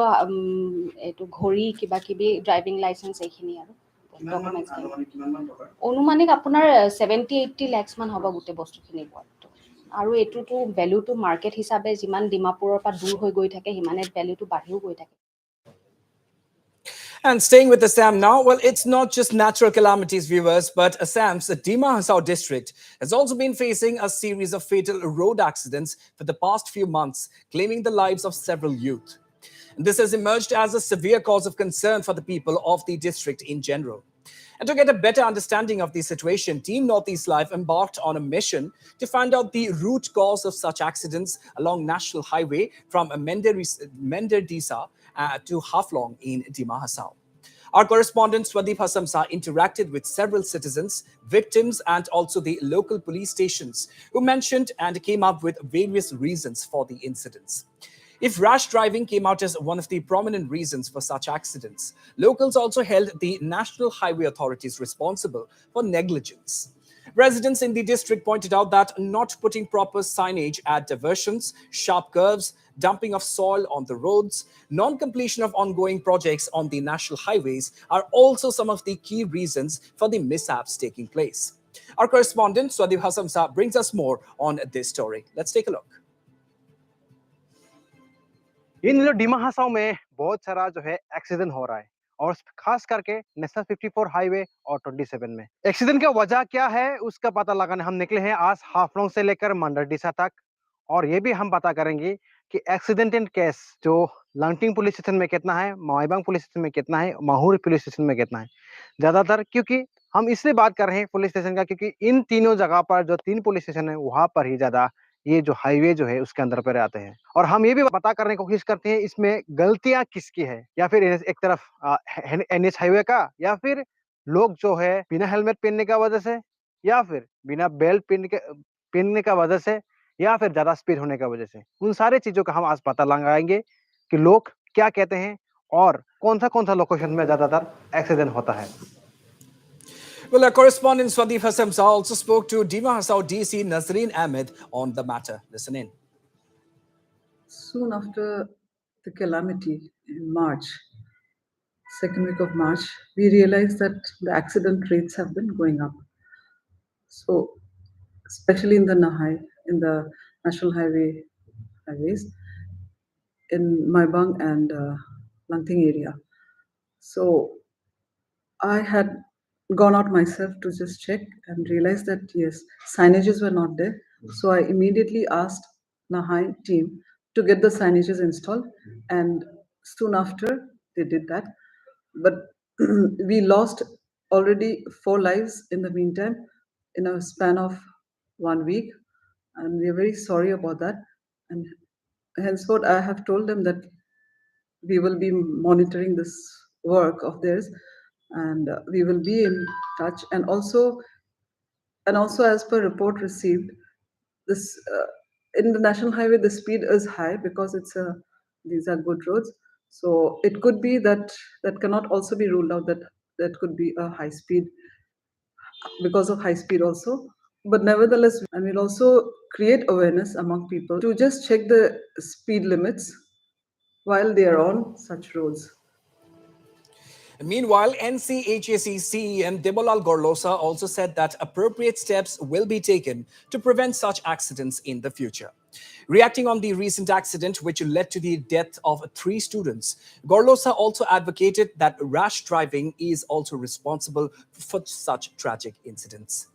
এইটো ঘড়ী কিবা কিবি ড্ৰাইভিং লাইচেন্স এইখিনি আৰু অনুমানিক আপোনাৰ 70-80 lakhs মান হ'ব গোটেই বস্তুখিনি পোৱাটো আৰু এইটোতো ভেলুটো মাৰ্কেট হিচাপে যিমান ডিমাপুৰৰ পৰা দূৰ হৈ গৈ থাকে সিমানে ভেলুটো বাঢ়িও গৈ থাকে And staying with Assam now, well, it's not just natural calamities, viewers, but Assam's Dima Hasao district has also been facing a series of fatal road accidents for the past few months, claiming the lives of several youth. And this has emerged as a severe cause of concern for the people of the district in general. And to get a better understanding of the situation, Team Northeast Live embarked on a mission to find out the root cause of such accidents along National Highway from Menderdisa to Haflong in Dima Hasao. Our correspondent Swadeep Hasamsa interacted with several citizens, victims, and also the local police stations who mentioned and came up with various reasons for the incidents. If rash driving came out as one of the prominent reasons for such accidents, locals also held the National Highway authorities responsible for negligence. Residents in the district pointed out that not putting proper signage at diversions, sharp curves, dumping of soil on the roads, non-completion of ongoing projects on the national highways are also some of the key reasons for the mishaps taking place. Our correspondent Swadeep Hasamsa brings us more on this story. Let's take a look. इन दिनों डिमा हसाओ में बहुत सारा जो है accident हो रहा है और खास करके नेशनल 54 हाईवे और 27 में एक्सीडेंट का वजह क्या है उसका पता लगाने हम निकले हैं आज हाफलोंग से लेकर मंडरडीसा तक और ये भी हम पता करेंगे कि एक्सीडेंट केस जो लांगटिंग पुलिस स्टेशन में कितना है माइबांग पुलिस स्टेशन में कितना है माहूर पुलिस स्टेशन में कितना है ज्यादातर क्योंकि हम इसलिए बात कर रहे हैं पुलिस स्टेशन का क्योंकि इन तीनों जगह पर जो 3 पुलिस स्टेशन है वहां पर ही ज्यादा ये जो हाईवे जो है उसके अंदर पर आते हैं और हम ये भी पता करने की कोशिश करते हैं इसमें गलतियां किसकी है या फिर एक तरफ एनएच हाईवे का या फिर लोग जो है बिना हेलमेट पहनने का वजह से या फिर बिना बेल्ट पहनने का वजह से या फिर ज्यादा स्पीड होने का वजह से उन सारे चीजों का हम आज पता लगाएंगे कि लोग क्या कहते हैं और कौन सा लोकेशन में ज्यादातर एक्सीडेंट होता है Well, our correspondent Swadip Hassamsa also spoke to Dima Hasao DC Nazreen Ahmed on the matter. Listen in. Soon after the calamity in March, second week of March, we realized that the accident rates have been going up. So, especially in the Nahai, in the national highways, in Maibang and Langting area. So, I had gone out myself to just check and realized that yes, signages were not there. So I immediately asked Nahai team to get the signages installed, and soon after they did that. But we lost already 4 lives in the meantime in a span of 1 week, and we are very sorry about that. And henceforth, I have told them that we will be monitoring this work of theirs, and we will be in touch. And also as per report received, this in the national highway the speed is high because these are good roads, so it could be that cannot also be ruled out, that could be a high speed because of high speed also. But nevertheless, and we'll also create awareness among people to just check the speed limits while they are on such roads. Meanwhile, NCHAC CEM Debolal Gorlosa also said that appropriate steps will be taken to prevent such accidents in the future. Reacting on the recent accident, which led to the death of 3 students, Gorlosa also advocated that rash driving is also responsible for such tragic incidents.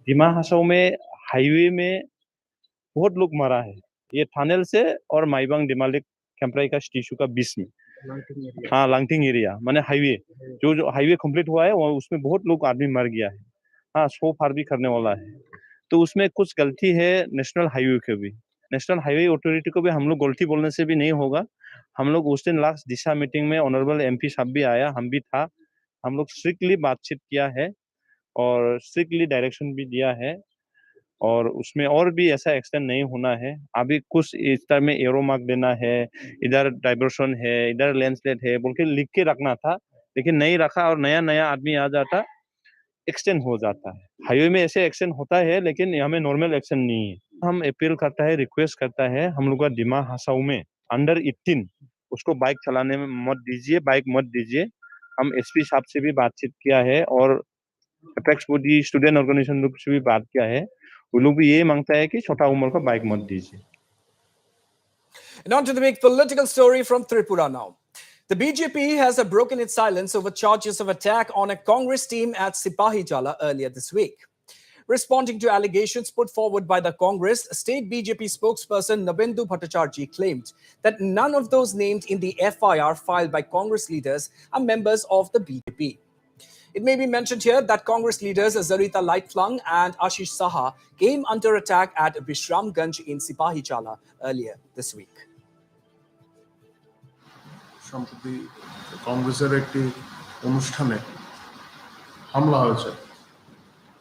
Dima Hasao में highway में बहुत लोग मरा है, ये tunnel से और माइबांग डिमालिक कैंपराई का स्टेशु का बीच में, हाँ लांगटिंग एरिया माने हाईवे जो हाईवे कंप्लीट हुआ है वो उसमें बहुत लोग आदमी मर गया है, हाँ 100 पार भी करने वाला है। तो उसमें कुछ गलती है नेशनल हाईवे के भी, नेशनल हाईवे अथॉरिटी को भी हम लोग गलती बोलने से भी नहीं होगा। हम लोग उस दिन लास्ट दिशा मीटिंग में ऑनरेबल एमपी साहब भी आया, हम भी था, हम लोग स्ट्रिक्टली बातचीत किया है और स्ट्रिक्टली डायरेक्शन भी दिया है और उसमें और भी ऐसा एक्सटेंड नहीं होना है। अभी कुछ इस तरह में एरो मार्क देना है, इधर डाइवर्शन है, इधर लैंडस्लाइड है बोल के लिख के रखना था, लेकिन नहीं रखा और नया आदमी आ जाता, एक्सटेंड हो जाता है। हाईवे में ऐसे एक्शन होता है लेकिन यहाँ में नॉर्मल एक्शन नहीं है। हम अपील करता है, रिक्वेस्ट करता है, हम लोग का डिमा हासाओ में अंडर 18 उसको बाइक चलाने में मत दीजिए, बाइक मत दीजिए। हम एसपी साहब से भी बातचीत किया है और अपेक्स बॉडी स्टूडेंट ऑर्गेनाइजेशन लोग से भी बात किया है, वो लोग भी ये मांगता है कि छोटा उम्र का बाइक मत दीजिए। And on to the big political story from Tripura now. The BJP has broken its silence over charges of attack on a Congress team at Sipahijala earlier this week. Responding to allegations put forward by the Congress, state BJP spokesperson Nabendu Bhattacharjee claimed that none of those named in the FIR filed by Congress leaders are members of the BJP. It may be mentioned here that Congress leaders Zarita Lightflung and Ashish Saha came under attack at Vishramganj in Sipahijala earlier this week. সম্প্রতি কংগ্রেসের একটি অনুষ্ঠানে হামলা হয়েছে,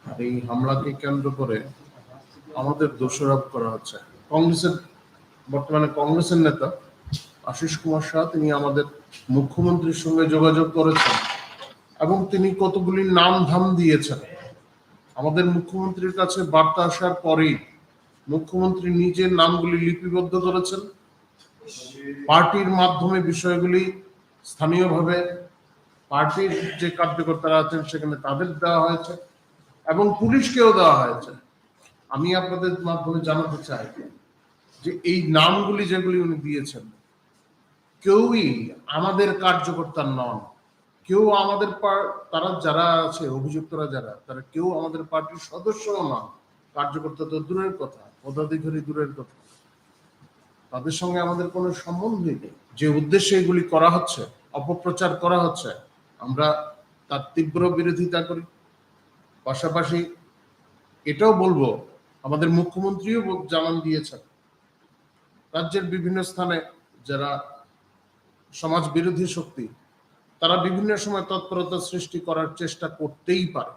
আর এই হামলাকে কেন্দ্র করে আমাদের দোষারোপ করা হচ্ছে। বর্তমানে কংগ্রেসের নেতা আশিস কুমার শাহ তিনি আমাদের মুখ্যমন্ত্রীর সঙ্গে যোগাযোগ করেছেন এবং তিনি কতগুলি নাম ধাম দিয়েছেন। আমাদের মুখ্যমন্ত্রীর কাছে বার্তা আসার পরেই মুখ্যমন্ত্রী নিজের নামগুলি লিপিবদ্ধ করেছেন, পার্টির মাধ্যমে বিষয়গুলি স্থানীয়ভাবে পার্টির যে কার্যকর্তারা আছেন সেখানে তাদের দেওয়া হয়েছে এবং পুলিশকেও দেওয়া হয়েছে। আমি আপনাদের মাধ্যমে জানাতে চাই যে এই নামগুলি যেগুলি উনি দিয়েছেন কেউই আমাদের কার্যকর্তা নন, কেউ আমাদের তারা যারা আছে অভিযুক্তরা যারা তারা কেউ আমাদের পার্টির সদস্যও নন, কার্যকর্তা তো দূরের কথা, পদাধিকারী দূরের কথা, তাদের সঙ্গে আমাদের কোনো সম্বন্ধই নেই। যে উদ্দেশ্যে এগুলি করা হচ্ছে, অপপ্রচার করা হচ্ছে, আমরা তার তীব্র বিরোধিতা করি। পাশাপাশি এটাও বলবো আমাদের মুখ্যমন্ত্রীও জানান দিয়েছেন রাজ্যের বিভিন্ন স্থানে যারা সমাজ বিরোধী শক্তি তারা বিভিন্ন সময় তৎপরতা সৃষ্টি করার চেষ্টা করতেই পারে,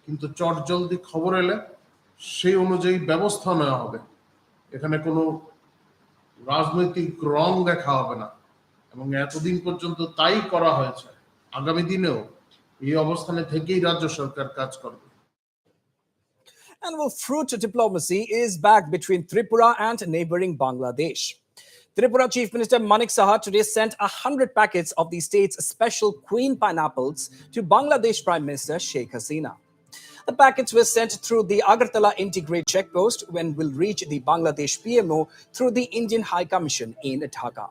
কিন্তু চটজলদি খবর এলে সেই অনুযায়ী ব্যবস্থা নেওয়া হবে। এখানে কোনো রাজনৈতিক রং দেখা হবে না এবং এতদিন পর্যন্ত তাই করা হয়েছে, আগামী দিনেও এই অবস্থানে থেকেই রাজ্য সরকার কাজ করবে। And well, fruit diplomacy is back between Tripura and neighboring Bangladesh. Tripura Chief Minister Manik Saha today sent 100 packets of the state's special queen pineapples to Bangladesh Prime Minister Sheikh Hasina. The packets were sent through the Agartala Integrate checkpost when will reach the Bangladesh PMO through the Indian High Commission in Dhaka.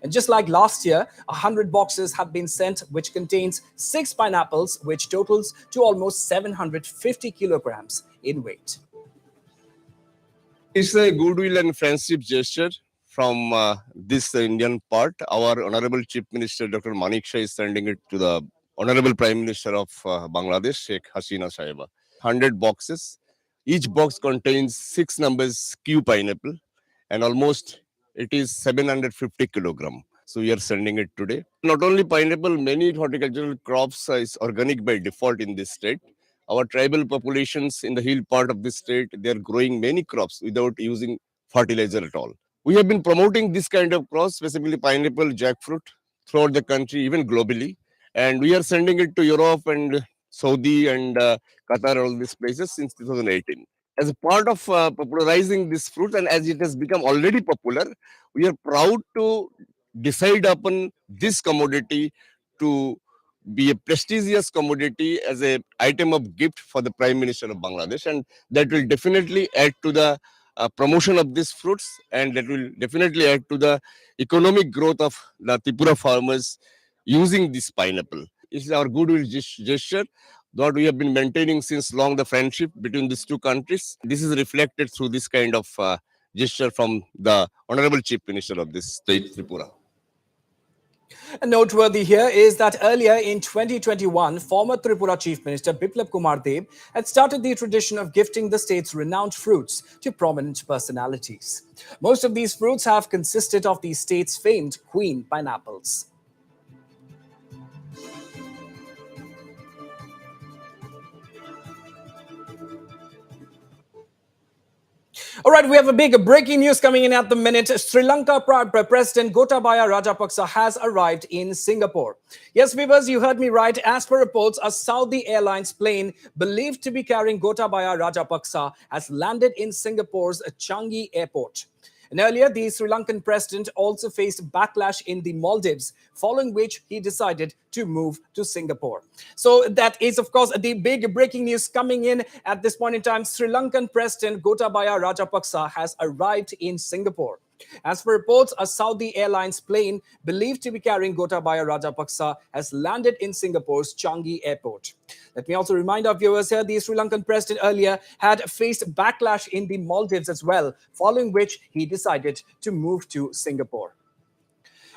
And just like last year, 100 boxes have been sent, which contains 6 pineapples, which totals to almost 750 kilograms in weight. It's a goodwill and friendship gesture from this Indian part. Our Honorable Chief Minister Dr. Manik Shah is sending it to the Honorable Prime Minister of Bangladesh, Sheikh Hasina Saiba. 100 boxes. Each box contains 6 numbers Q pineapple, and almost it is 750 kilogram. So we are sending it today. Not only pineapple, many horticultural crops is organic by default in this state. Our tribal populations in the hill part of this state, they are growing many crops without using fertilizer at all. We have been promoting this kind of crops, specifically pineapple, jackfruit, throughout the country, even globally. And we are sending it to Europe and Saudi and Qatar, all these places since 2018. As a part of popularizing this fruit, and as it has become already popular, we are proud to decide upon this commodity to be a prestigious commodity as a item of gift for the Prime Minister of Bangladesh, and that will definitely add to the promotion of these fruits, and that will definitely add to the economic growth of the Tripura farmers using this pineapple. It's our goodwill gesture that we have been maintaining since long, the friendship between these two countries. This is reflected through this kind of gesture from the Honorable Chief Minister of this state, Tripura. And noteworthy here is that earlier in 2021, former Tripura Chief Minister Biplab Kumar Deb had started the tradition of gifting the state's renowned fruits to prominent personalities. Most of these fruits have consisted of the state's famed queen pineapples. All right, we have a big breaking news coming in at the minute. Sri Lanka President Gotabaya Rajapaksa has arrived in Singapore. Yes, viewers, you heard me right. As per reports, a Saudi Airlines plane believed to be carrying Gotabaya Rajapaksa has landed in Singapore's Changi Airport. And earlier, the Sri Lankan president also faced backlash in the Maldives, following which he decided to move to Singapore. So that is, of course, the big breaking news coming in at this point in time. Sri Lankan President Gotabaya Rajapaksa has arrived in Singapore. As per reports, a Saudi Airlines plane believed to be carrying Gotabaya Rajapaksa has landed in Singapore's Changi Airport. Let me also remind our viewers here, the Sri Lankan president earlier had faced backlash in the Maldives as well, following which he decided to move to Singapore.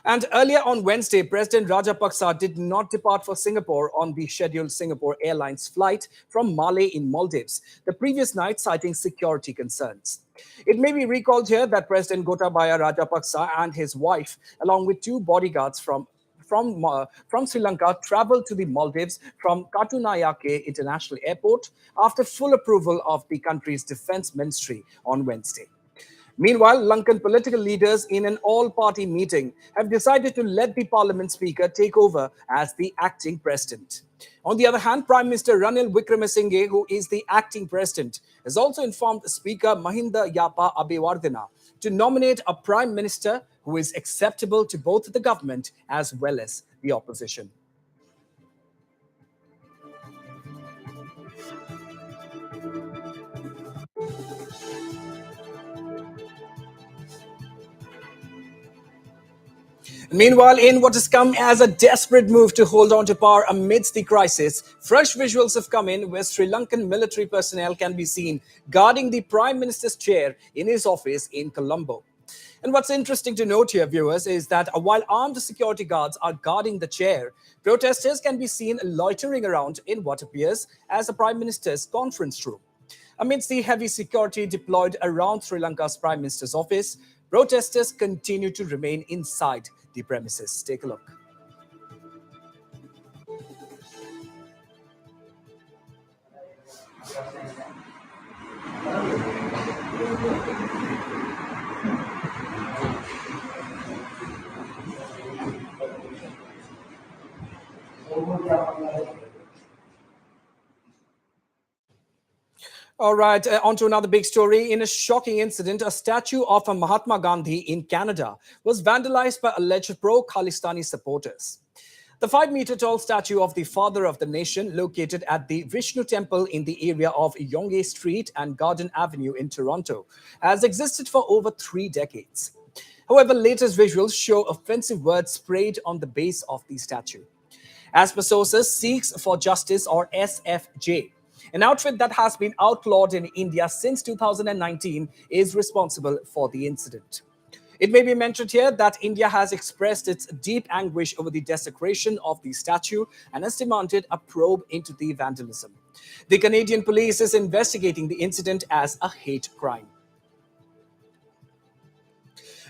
And earlier on Wednesday, President Rajapaksa did not depart for Singapore on the scheduled Singapore Airlines flight from Malé in Maldives the previous night, citing security concerns. It may be recalled here that President Gotabaya Rajapaksa and his wife, along with 2 bodyguards from Sri Lanka, traveled to the Maldives from Katunayake International Airport after full approval of the country's defense ministry on Wednesday. Meanwhile, Lankan political leaders in an all-party meeting have decided to let the parliament speaker take over as the acting president. On the other hand, Prime Minister Ranil Wickremesinghe, who is the acting president, has also informed Speaker Mahinda Yapa Abewardena to nominate a prime minister who is acceptable to both the government as well as the opposition. Meanwhile, in what has come as a desperate move to hold on to power amidst the crisis, fresh visuals have come in where Sri Lankan military personnel can be seen guarding the Prime Minister's chair in his office in Colombo. And what's interesting to note here, viewers, is that while armed security guards are guarding the chair, protesters can be seen loitering around in what appears as the Prime Minister's conference room. Amidst the heavy security deployed around Sri Lanka's Prime Minister's office, protesters continue to remain inside the premises. Take a look. All right, on to another big story. In a shocking incident, a statue of a Mahatma Gandhi in Canada was vandalized by alleged pro-Khalistani supporters. The 5-meter tall statue of the father of the nation, located at the Vishnu Temple in the area of Yonge Street and Garden Avenue in Toronto, has existed for over 3 decades. However, latest visuals show offensive words sprayed on the base of the statue. As per sources, Sikhs for Justice, or SFJ, an outfit that has been outlawed in India since 2019, is responsible for the incident. It may be mentioned here that India has expressed its deep anguish over the desecration of the statue and has demanded a probe into the vandalism. The Canadian police is investigating the incident as a hate crime.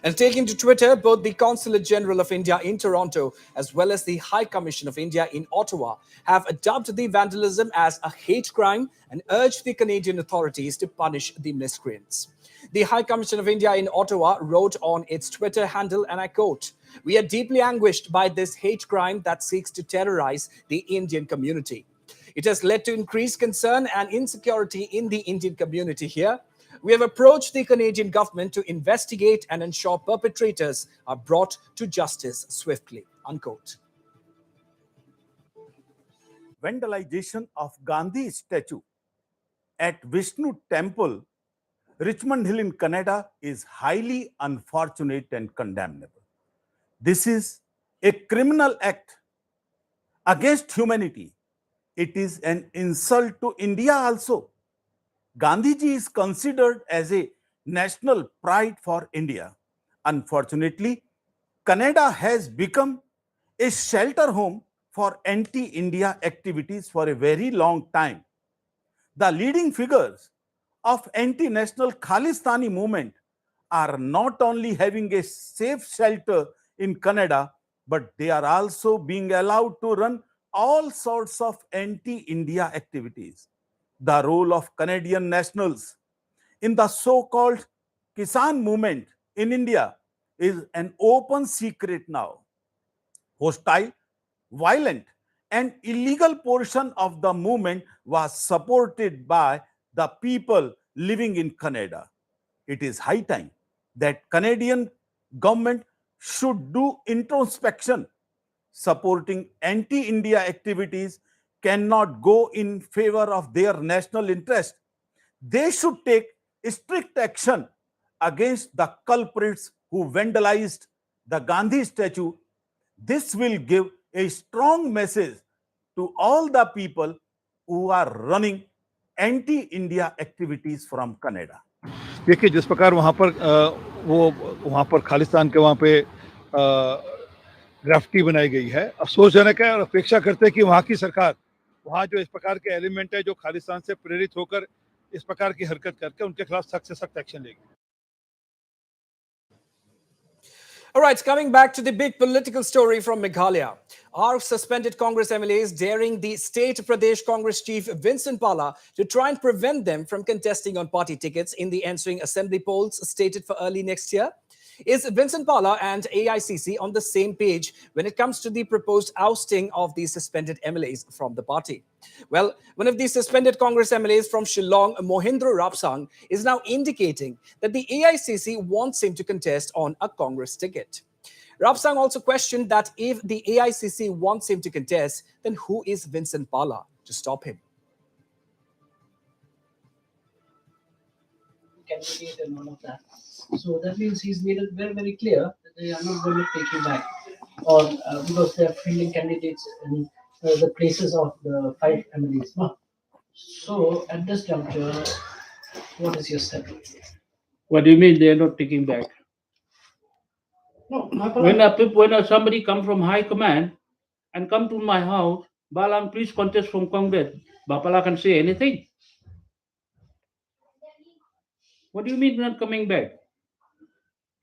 And taking to Twitter, both the Consulate General of India in Toronto as well as the High Commission of India in Ottawa have dubbed the vandalism as a hate crime and urged the Canadian authorities to punish the miscreants. The High Commission of India in Ottawa wrote on its Twitter handle, and I quote, "We are deeply anguished by this hate crime that seeks to terrorize the Indian community. It has led to increased concern and insecurity in the Indian community here. We have approached the Canadian government to investigate and ensure perpetrators are brought to justice swiftly." Unquote. Vandalization of Gandhi statue at Vishnu Temple, Richmond Hill in Canada, is highly unfortunate and condemnable. This is a criminal act against humanity. It is an insult to India also. Gandhiji is considered as a national pride for India. Unfortunately, Canada has become a shelter home for anti-India activities for a very long time. The leading figures of anti-national Khalistani movement are not only having a safe shelter in Canada, but they are also being allowed to run all sorts of anti-India activities. The role of Canadian nationals in the so-called Kisan movement in India is an open secret now. Hostile, violent, and illegal portion of the movement was supported by the people living in Canada. It is high time that Canadian government should do introspection. Supporting anti-India activities cannot go in favor of their national interest. They should take strict action against the culprits who vandalized the Gandhi statue. This will give a strong message to all the people who are running anti-India activities from Canada. देखिए जिस प्रकार वहाँ पर खालिस्तान के वहाँ पे graffiti बनाई गई है, अफसोसजनक है और अपेक्षा करते हैं कि वहाँ की सरकार वहाँ जो इस प्रकार के एलिमेंट है जो खालिस्तान से प्रेरित होकर इस प्रकार की हरकत करके उनके खिलाफ सख्त से सख्त एक्शन लेगी. All right, coming back to the big political story from Meghalaya. Are suspended Congress MLAs daring the State Pradesh Congress chief Vincent Pala to try and prevent them from contesting on party tickets in the ensuing assembly polls stated for early next year? Is Vincent Pala and AICC on the same page when it comes to the proposed ousting of the suspended MLAs from the party? Well, one of the suspended Congress MLAs from Shillong, Mohindra Rapsang, is now indicating that the AICC wants him to contest on a Congress ticket. Rapsang also questioned that if the AICC wants him to contest, then who is Vincent Pala to stop him? Candidate and all of that. So that means he's made it very, very clear that they are not going to take you back, or because they are fielding candidates in the places of the 5 MLAs. No. So at this juncture, what is your step? What do you mean they are not taking back? No, when somebody come from high command and come to my house, Balang, please contest from Congress. Bapala can say anything. What do you mean not coming back?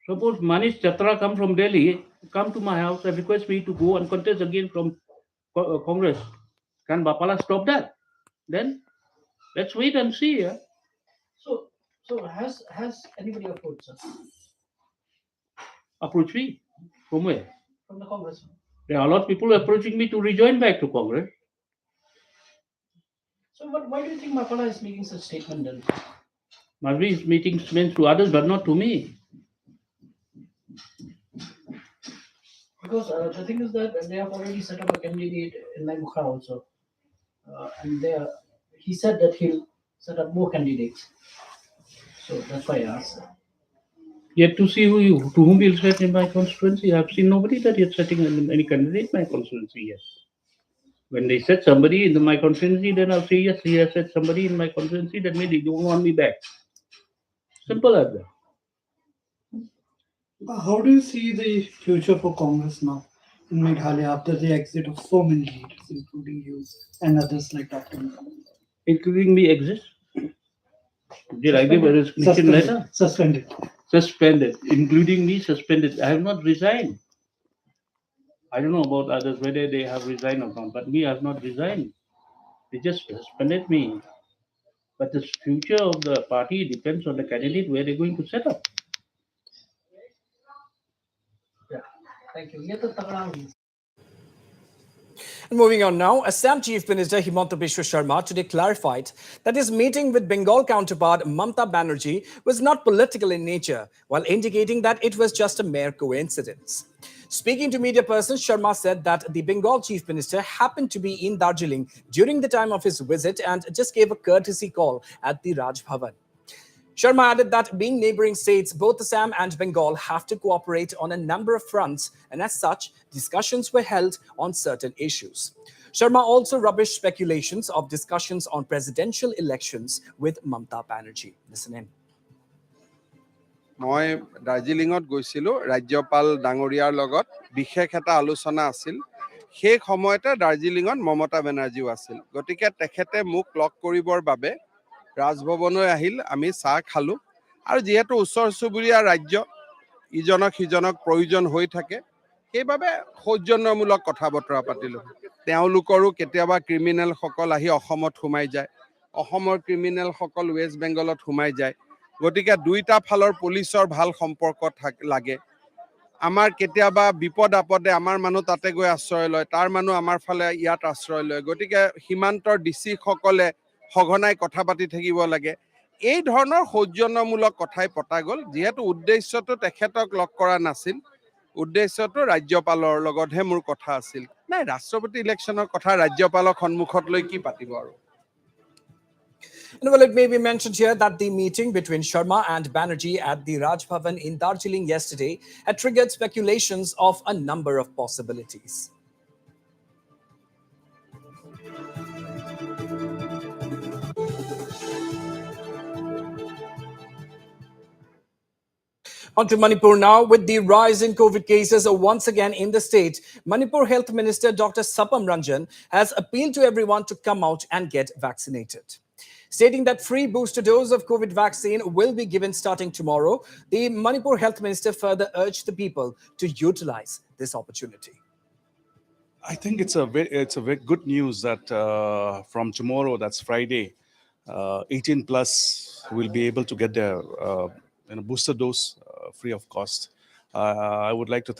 Suppose Manish Chatra come from Delhi, come to my house and request me to go and contest again from Congress. Can Bapala stop that? Then let's wait and see. Yeah? So has anybody approached us? Approach me? From where? From the Congress. There are a lot of people approaching me to rejoin back to Congress. So why do you think Mapala is making such statement then? Must be making statements to others, but not to me. Because the thing is that they have already set up a candidate in Lanka also, and he said that he'll set up more candidates. So that's why I asked. Yet to see to whom he'll set in my constituency. I've seen nobody that he's setting any candidate in my constituency yet. When they set somebody in my constituency, then I'll say yes, he has set somebody in my constituency. That means they don't want me back. Simple as that. How do you see the future for Congress now in Meghalaya after the exit of so many leaders, including you and others like Dr. Including me exist? Did I give a resignation letter? Suspended. Suspended. Including me suspended. I have not resigned. I don't know about others whether they have resigned or not, but me, I have not resigned. They just suspended me. But the future of the party depends on the candidate where they're going to set up. Yeah, thank you. And moving on now, Assam Chief Minister Himanta Biswa Sharma today clarified that his meeting with Bengal counterpart Mamta Banerjee was not political in nature, while indicating that it was just a mere coincidence. Speaking to media persons, Sharma said that the Bengal Chief Minister happened to be in Darjeeling during the time of his visit and just gave a courtesy call at the Raj Bhavan. Sharma added that being neighboring states, both Assam and Bengal have to cooperate on a number of fronts, and as such, discussions were held on certain issues. Sharma also rubbished speculations of discussions on presidential elections with Mamta Banerjee. Listen in. মই দাৰ্জিলিঙত গৈছিলোঁ ৰাজ্যপাল ডাঙৰীয়াৰ লগত বিশেষ এটা আলোচনা আছিল সেই সময়তে দাৰ্জিলিঙত মমতা বেনাৰ্জীও আছিল গতিকে তেখেতে মোক লগ কৰিবৰ বাবে ৰাজভৱনলৈ আহিল আমি চাহ খালোঁ আৰু যেহেতু ওচৰ চুবুৰীয়া ৰাজ্য ইজনক সিজনক প্ৰয়োজন হৈ থাকে সেইবাবে সৌজন্যমূলক কথা বতৰা পাতিলোঁ তেওঁলোকৰো কেতিয়াবা ক্ৰিমিনেলসকল আহি অসমত সোমাই যায় অসমৰ ক্ৰিমিনেলসকল ৱেষ্ট বেংগলত সোমাই যায় গতিকে দুইটা ফালৰ পুলিচৰ ভাল সম্পৰ্ক লাগে আমাৰ কেতিয়াবা বিপদ আপদে আমাৰ মানুহ তাতে গৈ আশ্ৰয় লয় তাৰ মানুহ আমাৰ ফালে ইয়াত আশ্ৰয় লয় গতিকে সীমান্তৰ ডিচি সকলে সঘনাই কথা পাতি থাকিব লাগে এই ধৰণৰ সৌজন্যমূলক কথাই পতা গ'ল যেহেতু উদ্দেশ্যটো তেখেতক লগ কৰা নাছিল উদ্দেশ্যটো ৰাজ্যপালৰ লগতহে মোৰ কথা আছিল নাই ৰাষ্ট্ৰপতি ইলেকশ্যনৰ কথা ৰাজ্যপালক সন্মুখত লৈ কি পাতিব আৰু And well, it may be mentioned here that the meeting between Sharma and Banerjee at the Raj Bhavan in Darjeeling yesterday had triggered speculations of a number of possibilities. On to Manipur now. With the rise in COVID cases once again in the state, Manipur Health Minister Dr. Sapam Ranjan has appealed to everyone to come out and get vaccinated. Stating that free booster dose of COVID vaccine will be given starting tomorrow, the Manipur Health Minister further urged the people to utilize this opportunity. I think it's a very good news that from tomorrow, that's Friday, 18 plus will be able to get their booster dose free of cost. I would like to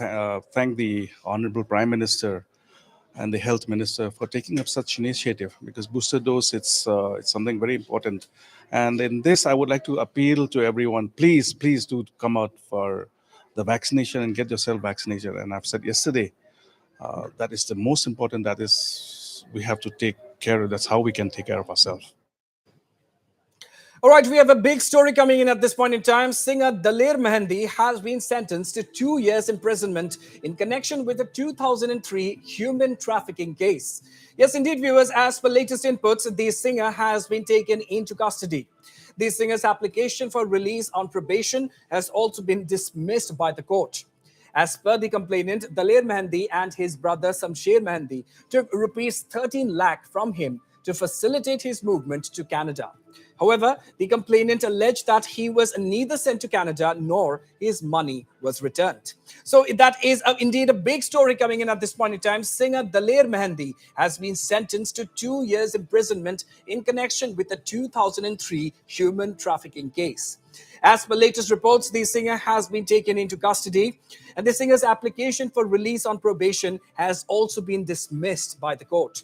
thank the Honorable Prime Minister and the Health Minister for taking up such initiative because booster dose it's something very important. And in this, I would like to appeal to everyone: please do come out for the vaccination and get yourself vaccinated. And I've said yesterday that is the most important. That is, we have to take care of. That's how we can take care of ourselves. All right, we have a big story coming in at this point in time. Singer Daler Mahandi has been sentenced to 2 years imprisonment in connection with a 2003 human trafficking case. Yes, indeed, viewers, as per latest inputs, the singer has been taken into custody. The singer's application for release on probation has also been dismissed by the court. As per the complainant, Daler Mahandi and his brother Samsher Mahandi took rupees 13 lakh from him to facilitate his movement to Canada. However, the complainant alleged that he was neither sent to Canada nor his money was returned. So that is indeed a big story coming in at this point in time. Singer Daler Mahandi has been sentenced to 2 years imprisonment in connection with the 2003 human trafficking case. As per latest reports, the singer has been taken into custody, and the singer's application for release on probation has also been dismissed by the court.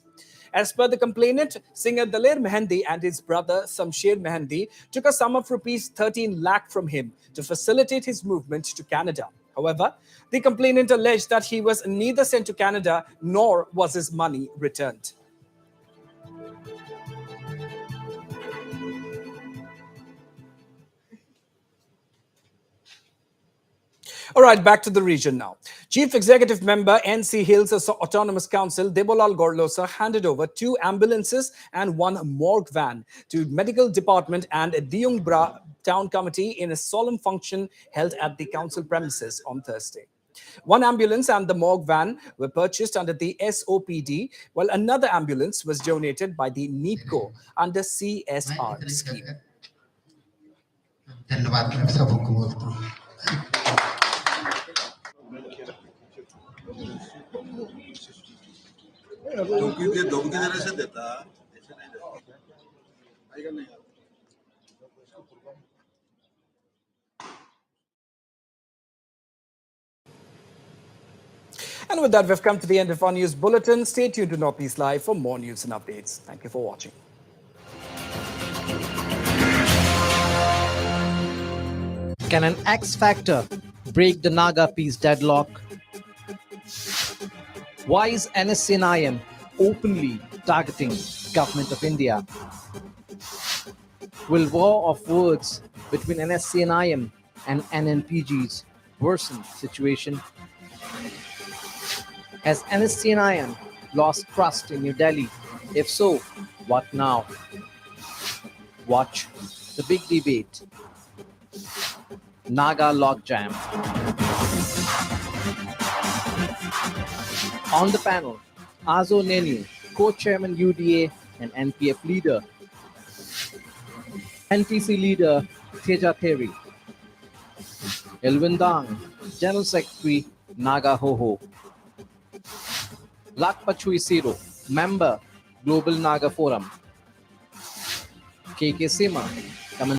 As per the complainant, singer Daler Mahandi and his brother Samsher Mahandi took a sum of rupees 13 lakh from him to facilitate his movement to Canada. However, the complainant alleged that he was neither sent to Canada nor was his money returned. All right, back to the region now. Chief Executive Member NC Hills Autonomous Council Debolal Gorlosa handed over 2 ambulances and 1 morgue van to Medical Department and Diungbra Town Committee in a solemn function held at the council premises on Thursday. 1 ambulance and the morgue van were purchased under the SOPD, while another ambulance was donated by the NEPCO under CSR scheme. And with that, we've come to the end of our news bulletin. Stay tuned to Northeast Live for more news and updates. Thank you for watching. Can an X factor break the Naga peace deadlock? Why is NSCNIM openly targeting government of India? Will war of words between NSCNIM and NNPGs worsen situation? Has NSCNIM lost trust in New Delhi? If so, what now? Watch the big debate. Naga logjam. On the panel, Azo Nenu, co-chairman UDA and NPF leader, NTC leader Teja Theri, Elwindang, general secretary Naga Hoho, Lakpachui Siro, member Global Naga Forum, KK Sima,